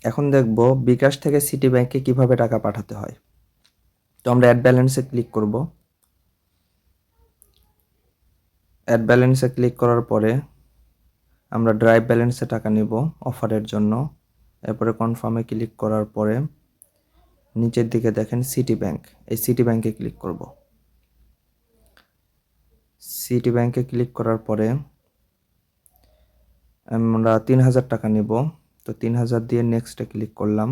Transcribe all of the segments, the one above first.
এখন দেখব বিকাশ থেকে সিটি ব্যাংকে কিভাবে টাকা পাঠাতে হয়। তো আমরা অ্যাড ব্যালেন্সে ক্লিক করব। অ্যাড ব্যালেন্সে ক্লিক করার পরে আমরা ড্রাইভ ব্যালেন্সে টাকা নিব অফারের জন্য। এরপরে কনফার্মে ক্লিক করার পরে নিচের দিকে দেখেন সিটি ব্যাংক, এই সিটি ব্যাংকে ক্লিক করব। সিটি ব্যাংকে ক্লিক করার পরে আমরা 3000 টাকা নিব। তো 3000 দিয়ে নেক্সটে ক্লিক করলাম।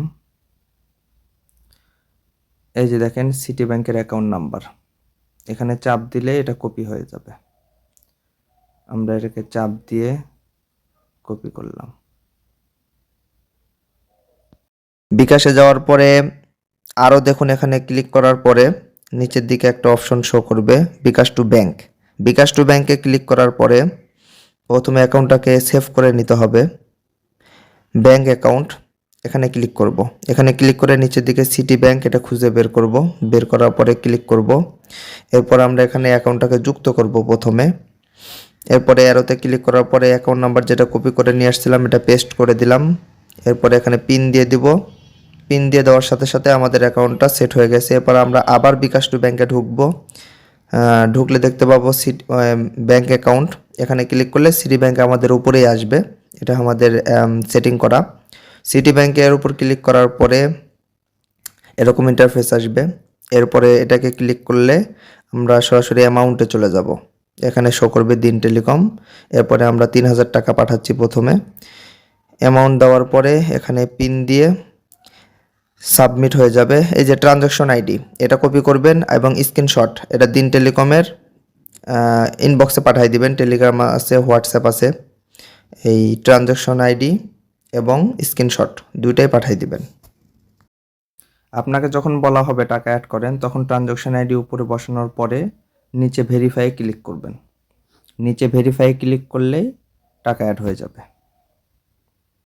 এই যে দেখেন সিটি ব্যাংকের অ্যাকাউন্ট নাম্বার, এখানে চাপ দিলে এটা কপি হয়ে যাবে। আমরা এটাকে চাপ দিয়ে কপি করলাম। বিকাশে যাওয়ার পরে আরও দেখুন, এখানে ক্লিক করার পরে নিচের দিকে একটা অপশন শো করবে বিকাশ টু ব্যাংক। বিকাশ টু ব্যাংকে ক্লিক করার পরে প্রথমে অ্যাকাউন্টটাকে সেভ করে নিতে হবে। ব্যাংক অ্যাকাউন্ট এখানে ক্লিক করব। এখানে ক্লিক করে নিচের দিকে সিটি ব্যাংক এটা খুঁজে বের করব। বের করার পরে ক্লিক করব। এরপর আমরা এখানে অ্যাকাউন্টটাকে যুক্ত করব প্রথমে। এরপরে অ্যারোতে ক্লিক করার পরে অ্যাকাউন্ট নাম্বার যেটা কপি করে নিয়ে আসছিলাম এটা পেস্ট করে দিলাম। এরপরে এখানে পিন দিয়ে দিব। পিন দিয়ে দেওয়ার সাথে সাথে আমাদের অ্যাকাউন্টটা সেট হয়ে গেছে। এরপর আমরা আবার বিকাশ টু ব্যাংকে ঢুকবো। ঢুকলে দেখতে পাবো ব্যাংক অ্যাকাউন্ট, এখানে ক্লিক করলে সিটি ব্যাংক আমাদের উপরেই আসবে। এটা আমাদের সেটিং করা। সিটি ব্যাংকের উপর ক্লিক করার পরে এরকম ইন্টারফেস আসবে। এরপরে এটাকে ক্লিক করলে আমরা সরাসরি অ্যামাউন্টে চলে যাব। এখানে শো করবে দিন টেলিকম। এরপরে আমরা 3000 টাকা পাঠাচ্ছি প্রথমে। অ্যামাউন্ট দেওয়ার পরে এখানে পিন দিয়ে সাবমিট হয়ে যাবে। এই যে ট্রানজ্যাকশন আইডি এটা কপি করবেন এবং স্ক্রিনশট এটা দিন টেলিকমের ইনবক্সে পাঠিয়ে দিবেন। টেলিগ্রাম আছে, হোয়াটসঅ্যাপ আছে। এই ট্রানজ্যাকশন আইডি এবং স্ক্রিনশট দুইটাই পাঠিয়ে দিবেন। আপনাকে যখন বলা হবে টাকা অ্যাড করেন তখন ট্রানজ্যাকশন আইডি উপরে বসানোর পরে নিচে ভেরিফাই ক্লিক করবেন। নিচে ভেরিফাই ক্লিক করলেই টাকা অ্যাড হয়ে যাবে।